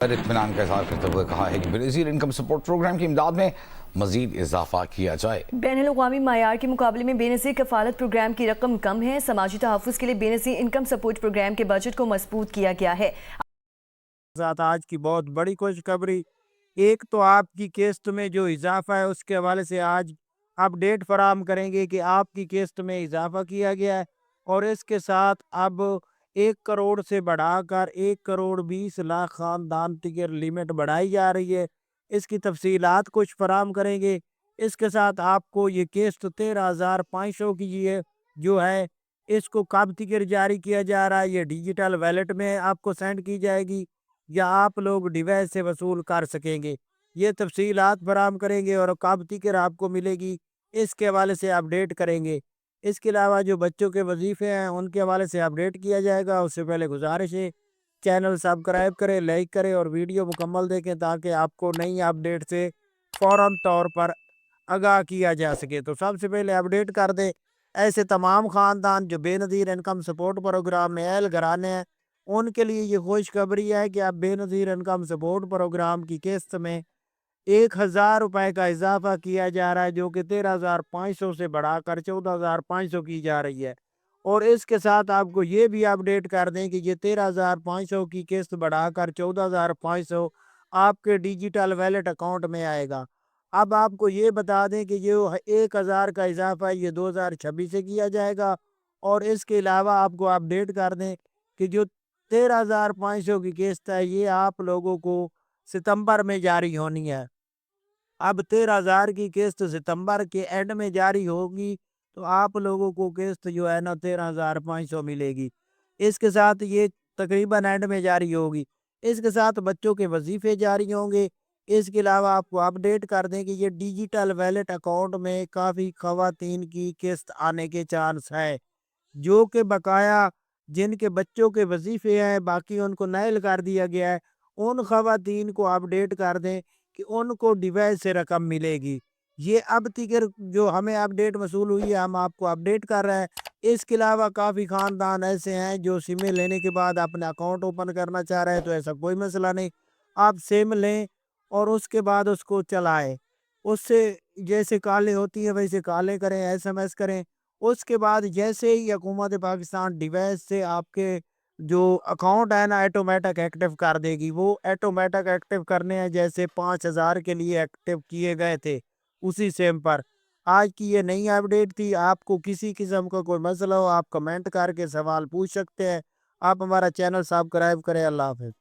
پر اطمینان کا اظہار کرتے ہوئے کہا ہے کہ بینظیر انکم سپورٹ پروگرام کی امداد میں مزید اضافہ کیا جائے۔ بین الاقوامی معیار کے مقابلے میں بے نظیر کفالت پروگرام کی رقم کم ہے۔ سماجی تحفظ کے لیے بے نظیر انکم سپورٹ پروگرام کے بجٹ کو مضبوط کیا گیا ہے۔ آج کی بہت بڑی خوشخبری، ایک تو آپ کی قسط میں جو اضافہ ہے اس کے حوالے سے آج اپڈیٹ فراہم کریں گے کہ آپ کی قسط میں اضافہ کیا گیا ہے، اور اس کے ساتھ اب 1 کروڑ سے بڑھا کر 1 کروڑ 20 لاکھ خاندان ٹکر لمٹ بڑھائی جا رہی ہے۔ اس کی تفصیلات کچھ فراہم کریں گے۔ اس کے ساتھ آپ کو یہ قسط 13,500 کی جو ہے اس کو کب تک جاری کیا جا رہا ہے، یہ ڈیجیٹل ویلٹ میں آپ کو سینڈ کی جائے گی یا آپ لوگ ڈیوائس سے وصول کر سکیں گے، یہ تفصیلات فراہم کریں گے، اور کب تک آپ کو ملے گی اس کے حوالے سے اپڈیٹ کریں گے۔ اس کے علاوہ جو بچوں کے وظیفے ہیں ان کے حوالے سے اپڈیٹ کیا جائے گا۔ اس سے پہلے گزارش ہے چینل سبسکرائب کریں، لائک کریں اور ویڈیو مکمل دیکھیں تاکہ آپ کو نئی اپڈیٹ سے فوراً طور پر آگاہ کیا جا سکے۔ تو سب سے پہلے اپڈیٹ کر دیں، ایسے تمام خاندان جو بے نظیر انکم سپورٹ پروگرام میں اہل گھرانے ہیں ان کے لیے یہ خوشخبری ہے کہ اب بے نظیر انکم سپورٹ پروگرام کی قسط میں 1,000 روپے کا اضافہ کیا جا رہا ہے، جو کہ 13,500 سے بڑھا کر 14,500 کی جا رہی ہے۔ اور اس کے ساتھ آپ کو یہ بھی اپڈیٹ کر دیں کہ یہ 13,500 کی قسط بڑھا کر 14,500 آپ کے ڈیجیٹل ویلٹ اکاؤنٹ میں آئے گا۔ اب آپ کو یہ بتا دیں کہ یہ 1,000 کا اضافہ ہے، یہ 2026 سے کیا جائے گا۔ اور اس کے علاوہ آپ کو اپڈیٹ کر دیں کہ جو 13,500 کی قسط ہے یہ آپ لوگوں کو ستمبر میں جاری ہونی ہے۔ اب 13,000 کی قسط ستمبر کے اینڈ میں جاری ہوگی، تو آپ لوگوں کو قسط جو ہے نا 13,500 ملے گی۔ اس کے ساتھ یہ تقریباً اینڈ میں جاری ہوگی۔ اس کے ساتھ بچوں کے وظیفے جاری ہوں گے۔ اس کے علاوہ آپ کو اپڈیٹ کر دیں کہ یہ ڈیجیٹل ویلٹ اکاؤنٹ میں کافی خواتین کی قسط آنے کے چانس ہے، جو کہ بقایا جن کے بچوں کے وظیفے ہیں باقی ان کو نائل کر دیا گیا ہے، ان خواتین کو اپڈیٹ کر دیں کہ ان کو ڈیوائس سے رقم ملے گی۔ یہ اب تک جو ہمیں اپڈیٹ وصول ہوئی ہے ہم آپ کو اپڈیٹ کر رہے ہیں۔ اس کے علاوہ کافی خاندان ایسے ہیں جو سمیں لینے کے بعد اپنا اکاؤنٹ اوپن کرنا چاہ رہے ہیں، تو ایسا کوئی مسئلہ نہیں، آپ سم لیں اور اس کے بعد اس کو چلائیں، اس سے جیسے کالیں ہوتی ہیں ویسے کالیں کریں، SMS کریں۔ اس کے بعد جیسے ہی حکومت پاکستان ڈیوائس سے آپ کے جو اکاؤنٹ ہے نا ایٹومیٹک ایکٹیو کر دے گی، وہ ایٹومیٹک ایکٹیو کرنے ہیں جیسے 5,000 کے لیے ایکٹیو کیے گئے تھے اسی سیم پر۔ آج کی یہ نئی اپڈیٹ تھی۔ آپ کو کسی قسم کا کوئی مسئلہ ہو آپ کمنٹ کر کے سوال پوچھ سکتے ہیں۔ آپ ہمارا چینل سبسکرائب کریں۔ اللہ حافظ۔